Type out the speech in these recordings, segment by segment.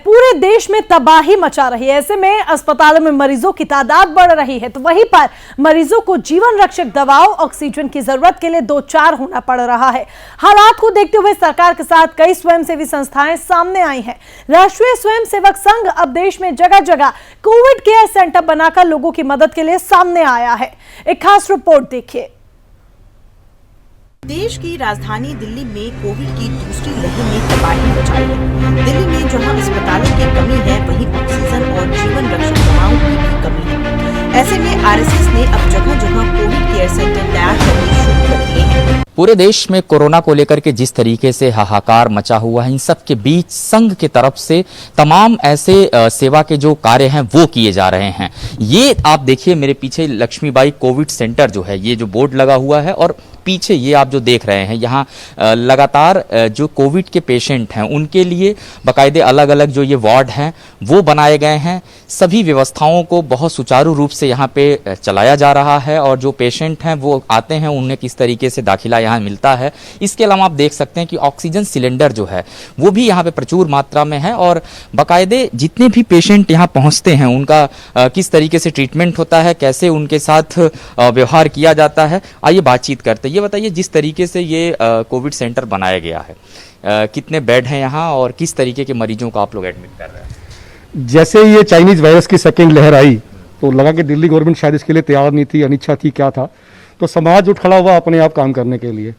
पूरे देश में तबाही मचा रही है। ऐसे में अस्पतालों में मरीजों की तादाद बढ़ रही है, तो वहीं पर मरीजों को जीवन रक्षक दवाओं, ऑक्सीजन की जरूरत के लिए दो चार होना पड़ रहा है। हालात को देखते हुए सरकार के साथ कई स्वयंसेवी संस्थाएं सामने आई हैं। राष्ट्रीय स्वयंसेवक संघ अब देश में जगह जगह कोविड केयर सेंटर बनाकर लोगों की मदद के लिए सामने आया है। एक खास रिपोर्ट देखिए। देश की राजधानी दिल्ली में कोविड की दूसरी लहर ने तबाही मचाई है। दिल्ली में जहां अस्पतालों की कमी है, वहीं ऑक्सीजन और जीवन रक्षक दवाओं की भी कमी है। ऐसे में आरएसएस ने अब जगह जगह कोविड केयर सेंटर तैयार करने शुरू कर दिए हैं। पूरे देश में कोरोना को लेकर के जिस तरीके से हाहाकार मचा हुआ है, इन सब के बीच संघ की तरफ से तमाम ऐसे सेवा के जो कार्य हैं वो किए जा रहे हैं। ये आप देखिए मेरे पीछे लक्ष्मीबाई कोविड सेंटर जो है, ये जो बोर्ड लगा हुआ है, और पीछे ये आप जो देख रहे हैं, यहाँ लगातार जो कोविड के पेशेंट हैं उनके लिए बाकायदे अलग अलग जो ये वार्ड हैं वो बनाए गए हैं। सभी व्यवस्थाओं को बहुत सुचारू रूप से यहाँ पे चलाया जा रहा है, और जो पेशेंट हैं वो आते हैं, उन्हें किस तरीके से दाखिला यहाँ मिलता है। इसके अलावा आप देख सकते हैं कि ऑक्सीजन सिलेंडर जो है वो भी यहाँ पे प्रचुर मात्रा में है, और बाकायदे जितने भी पेशेंट यहाँ पहुँचते हैं उनका किस तरीके से ट्रीटमेंट होता है, कैसे उनके साथ व्यवहार किया जाता है, आइए बातचीत करते हैं। ये बताइए, जिस तरीके से ये कोविड सेंटर बनाया गया है, कितने बेड हैं यहाँ और किस तरीके के मरीजों को आप लोग एडमिट कर रहे हैं? जैसे ये चाइनीज वायरस की सेकेंड लहर आई तो लगा कि दिल्ली गवर्नमेंट शायद इसके लिए तैयार नहीं थी, अनिच्छा थी, क्या था, तो समाज उठ खड़ा हुआ अपने आप काम करने के लिए।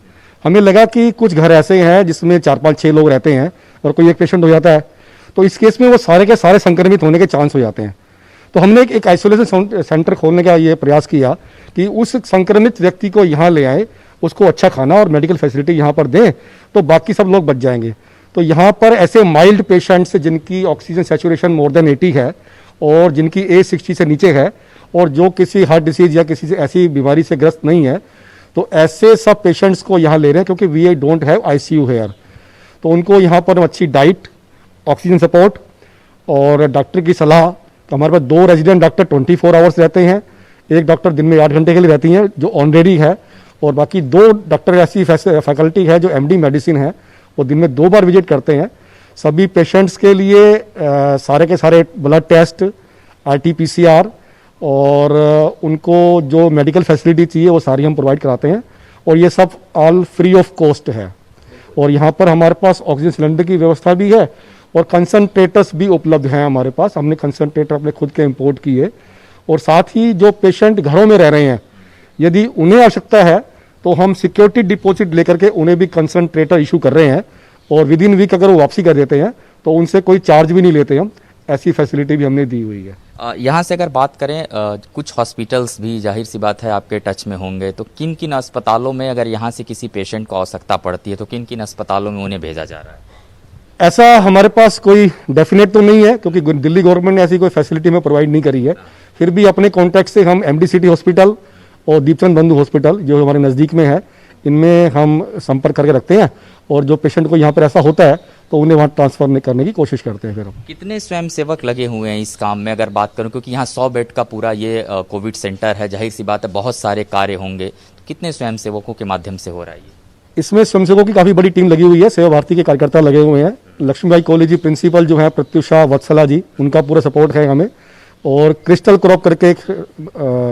हमें लगा कि कुछ घर ऐसे हैं जिसमें 4-5-6 लोग रहते हैं और कोई एक पेशेंट हो जाता है, तो इस केस में वो सारे के सारे संक्रमित होने के चांस हो जाते हैं। तो हमने एक आइसोलेशन सेंटर खोलने का ये प्रयास किया कि उस संक्रमित व्यक्ति को यहाँ ले आए, उसको अच्छा खाना और मेडिकल फैसिलिटी यहाँ पर दें, तो बाकी सब लोग बच जाएंगे। तो यहाँ पर ऐसे माइल्ड पेशेंट्स जिनकी ऑक्सीजन सैचुरेशन मोर देन 80 है और जिनकी एज 60 से नीचे है और जो किसी हार्ट डिसीज या किसी से ऐसी बीमारी से ग्रस्त नहीं है, तो ऐसे सब पेशेंट्स को यहाँ ले रहे हैं, क्योंकि we don't have ICU here. तो उनको यहाँ पर अच्छी डाइट, ऑक्सीजन सपोर्ट और डॉक्टर की सलाह। तो हमारे पास 2 रेजिडेंट डॉक्टर 24 आवर्स रहते हैं, एक डॉक्टर दिन में 8 घंटे के लिए रहती हैं जो ऑलरेडी है, और बाकी 2 डॉक्टर ऐसी फैकल्टी है जो एमडी मेडिसिन है, वो दिन में 2 बार विजिट करते हैं। सभी पेशेंट्स के लिए सारे के सारे ब्लड टेस्ट, आरटी-पीसीआर और उनको जो मेडिकल फैसिलिटी चाहिए वो सारी हम प्रोवाइड कराते हैं, और ये सब ऑल फ्री ऑफ कॉस्ट है। और यहाँ पर हमारे पास ऑक्सीजन सिलेंडर की व्यवस्था भी है और कंसनट्रेटर्स भी उपलब्ध हैं हमारे पास। हमने कंसनट्रेटर अपने खुद के इंपोर्ट किए, और साथ ही जो पेशेंट घरों में रह रहे हैं, यदि उन्हें आवश्यकता है तो हम सिक्योरिटी डिपॉजिट लेकर के उन्हें भी कंसनट्रेटर इशू कर रहे हैं, और विद इन वीक अगर वो वापसी कर देते हैं तो उनसे कोई चार्ज भी नहीं लेते हम। ऐसी फैसिलिटी भी हमने दी हुई है। यहाँ से अगर बात करें, कुछ हॉस्पिटल्स भी जाहिर सी बात है आपके टच में होंगे, तो किन किन अस्पतालों में अगर यहाँ से किसी पेशेंट को आवश्यकता पड़ती है तो किन किन अस्पतालों में उन्हें भेजा जा रहा है? ऐसा हमारे पास कोई डेफिनेट तो नहीं है, क्योंकि दिल्ली गवर्नमेंट ने ऐसी कोई फैसिलिटी में प्रोवाइड नहीं करी है। फिर भी अपने कॉन्टैक्ट से हम एमडी सिटी हॉस्पिटल और दीपचंद बंधु हॉस्पिटल जो हमारे नज़दीक में है, इनमें हम संपर्क करके रखते हैं, और जो पेशेंट को यहाँ पर ऐसा होता है तो उन्हें वहाँ ट्रांसफर करने की कोशिश करते हैं। फिर हम कितने स्वयंसेवक लगे हुए हैं इस काम में अगर बात करूं, क्योंकि यहाँ 100 बेड का पूरा ये कोविड सेंटर है, जाहिर सी बात है बहुत सारे कार्य होंगे, तो कितने स्वयंसेवकों के माध्यम से हो रहा है ये? इसमें स्वयंसेवकों की काफ़ी बड़ी टीम लगी हुई है, सेवा भारती के कार्यकर्ता लगे हुए हैं। लक्ष्मीबाई कॉलेज की प्रिंसिपल जो है प्रत्युषा वत्सला जी, उनका पूरा सपोर्ट है हमें, और क्रिस्टल क्रॉप करके एक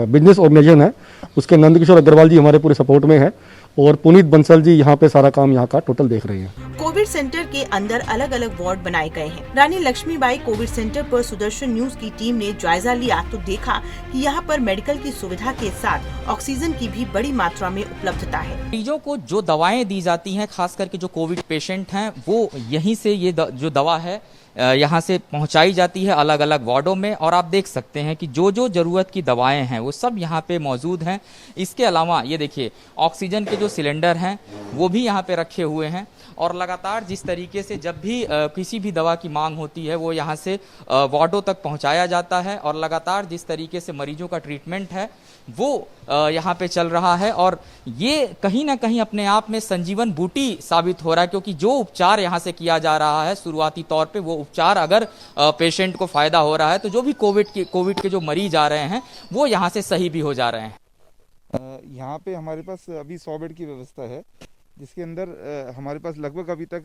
बिजनेस ऑर्गेनाइजेशन है, उसके नंदकिशोर अग्रवाल जी हमारे पूरे सपोर्ट में है, और पुनीत बंसल जी यहाँ पे सारा काम यहाँ का टोटल देख रहे हैं। कोविड सेंटर के अंदर अलग अलग वार्ड बनाए गए हैं। रानी लक्ष्मीबाई कोविड सेंटर पर सुदर्शन न्यूज की टीम ने जायजा लिया तो देखा कि यहाँ पर मेडिकल की सुविधा के साथ ऑक्सीजन की भी बड़ी मात्रा में उपलब्धता है। मरीजों को जो दवाएं दी जाती हैं, खास करके जो कोविड पेशेंट हैं, वो यहीं से ये जो दवा है यहाँ से पहुंचाई जाती है अलग अलग वार्डों में, और आप देख सकते हैं कि जो जो ज़रूरत की दवाएं हैं वो सब यहाँ पे मौजूद हैं। इसके अलावा ये देखिए ऑक्सीजन के जो सिलेंडर हैं वो भी यहाँ पे रखे हुए हैं, और लगातार जिस तरीके से जब भी किसी भी दवा की मांग होती है वो यहाँ से वार्डों तक पहुँचाया जाता है, और लगातार जिस तरीके से मरीजों का ट्रीटमेंट है वो यहाँ पे चल रहा है, और ये कहीं ना कहीं अपने आप में संजीवन बूटी साबित हो रहा है, क्योंकि जो उपचार यहाँ से किया जा रहा है शुरुआती तौर पे, वो उपचार अगर पेशेंट को फायदा हो रहा है तो जो भी कोविड के जो मरीज आ रहे हैं वो यहाँ से सही भी हो जा रहे हैं। यहाँ पे हमारे पास अभी 100 बेड की व्यवस्था है, जिसके अंदर हमारे पास लगभग अभी तक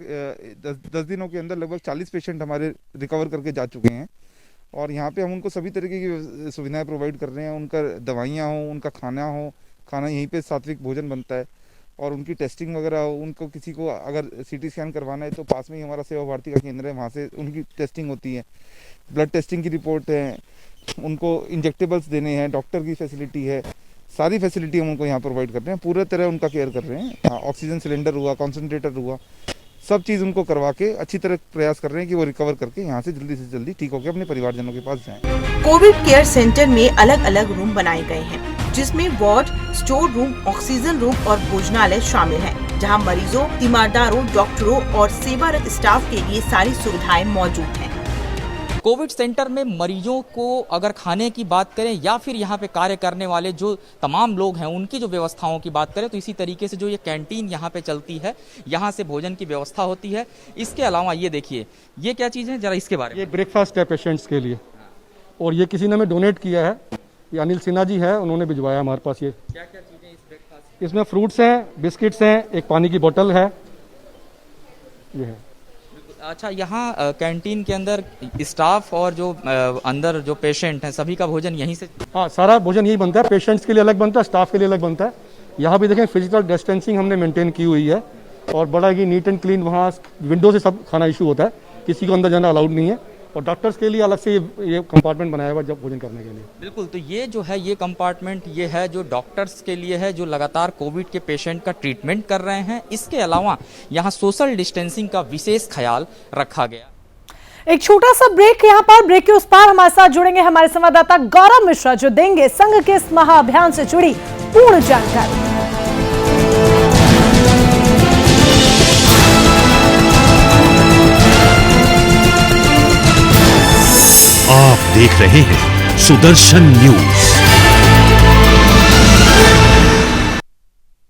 10 दिनों के अंदर लगभग 40 पेशेंट हमारे रिकवर करके जा चुके हैं। और यहाँ पे हम उनको सभी तरीके की सुविधाएं प्रोवाइड कर रहे हैं। उनका दवाइयाँ हो, उनका खाना यहीं पे सात्विक भोजन बनता है, और उनकी टेस्टिंग वगैरह हो। उनको किसी को अगर सीटी स्कैन करवाना है तो पास में ही हमारा सेवा भारती का केंद्र है, वहाँ से उनकी टेस्टिंग होती है। ब्लड टेस्टिंग की रिपोर्ट है, उनको इंजेक्टेबल्स देने हैं, डॉक्टर की फैसिलिटी है, सारी फैसिलिटी हम उनको यहाँ प्रोवाइड कर रहे हैं। पूरे तरह उनका केयर कर रहे हैं। ऑक्सीजन सिलेंडर हुआ, कॉन्सेंट्रेटर हुआ, सब चीज़ उनको करवा के अच्छी तरह प्रयास कर रहे हैं कि वो रिकवर करके यहाँ से जल्दी ठीक होकर अपने परिवारजनों के पास जाएं। कोविड केयर सेंटर में अलग अलग रूम बनाए गए हैं, जिसमें ward, store room, oxygen room और भोजनालय शामिल हैं, जहां मरीजों, तीमारदारों, डॉक्टरों और सेवारत स्टाफ के लिए सारी सुविधाएं मौजूद हैं। कोविड सेंटर में मरीजों को अगर खाने की बात करें या फिर यहाँ पे कार्य करने वाले जो तमाम लोग हैं उनकी जो व्यवस्थाओं की बात करें तो इसी तरीके से जो ये कैंटीन यहाँ पे चलती है, यहाँ से भोजन की व्यवस्था होती है। इसके अलावा ये देखिए, ये क्या चीज़ है, जरा इसके बारे में। ये ब्रेकफास्ट है पेशेंट्स के लिए, और ये किसी ने हमें डोनेट किया है, ये अनिल सिन्हा जी है, उन्होंने भिजवाया हमारे पास। ये क्या क्या चीज़ें इस ब्रेकफास्ट? इसमें फ्रूट्स हैं, बिस्किट्स हैं, एक पानी की बोतल है, ये है। अच्छा, यहाँ कैंटीन के अंदर स्टाफ और जो अंदर जो पेशेंट हैं सभी का भोजन यहीं से? हाँ, सारा भोजन यही बनता है। पेशेंट्स के लिए अलग बनता है, स्टाफ के लिए अलग बनता है। यहाँ भी देखें फिजिकल डिस्टेंसिंग हमने मेंटेन की हुई है, और बड़ा ही नीट एंड क्लीन। वहाँ विंडो से सब खाना इशू होता है, किसी को अंदर जाना अलाउड नहीं है। और डॉक्टर्स के लिए अलग से ये कंपार्टमेंट बनाया हुआ जब भोजन करने के लिए। बिल्कुल, तो ये जो है ये कंपार्टमेंट ये है जो डॉक्टर्स के लिए है, जो लगातार कोविड के पेशेंट का ट्रीटमेंट कर रहे हैं। इसके अलावा यहाँ सोशल डिस्टेंसिंग का विशेष ख्याल रखा गया। एक छोटा सा ब्रेक यहाँ पर, ब्रेक के उस पार हमारे साथ जुड़ेंगे हमारे संवाददाता गौरव मिश्रा, जो देंगे संघ के इस महाअभियान से जुड़ी पूर्ण जानकारी। आप देख रहे हैं सुदर्शन न्यूज।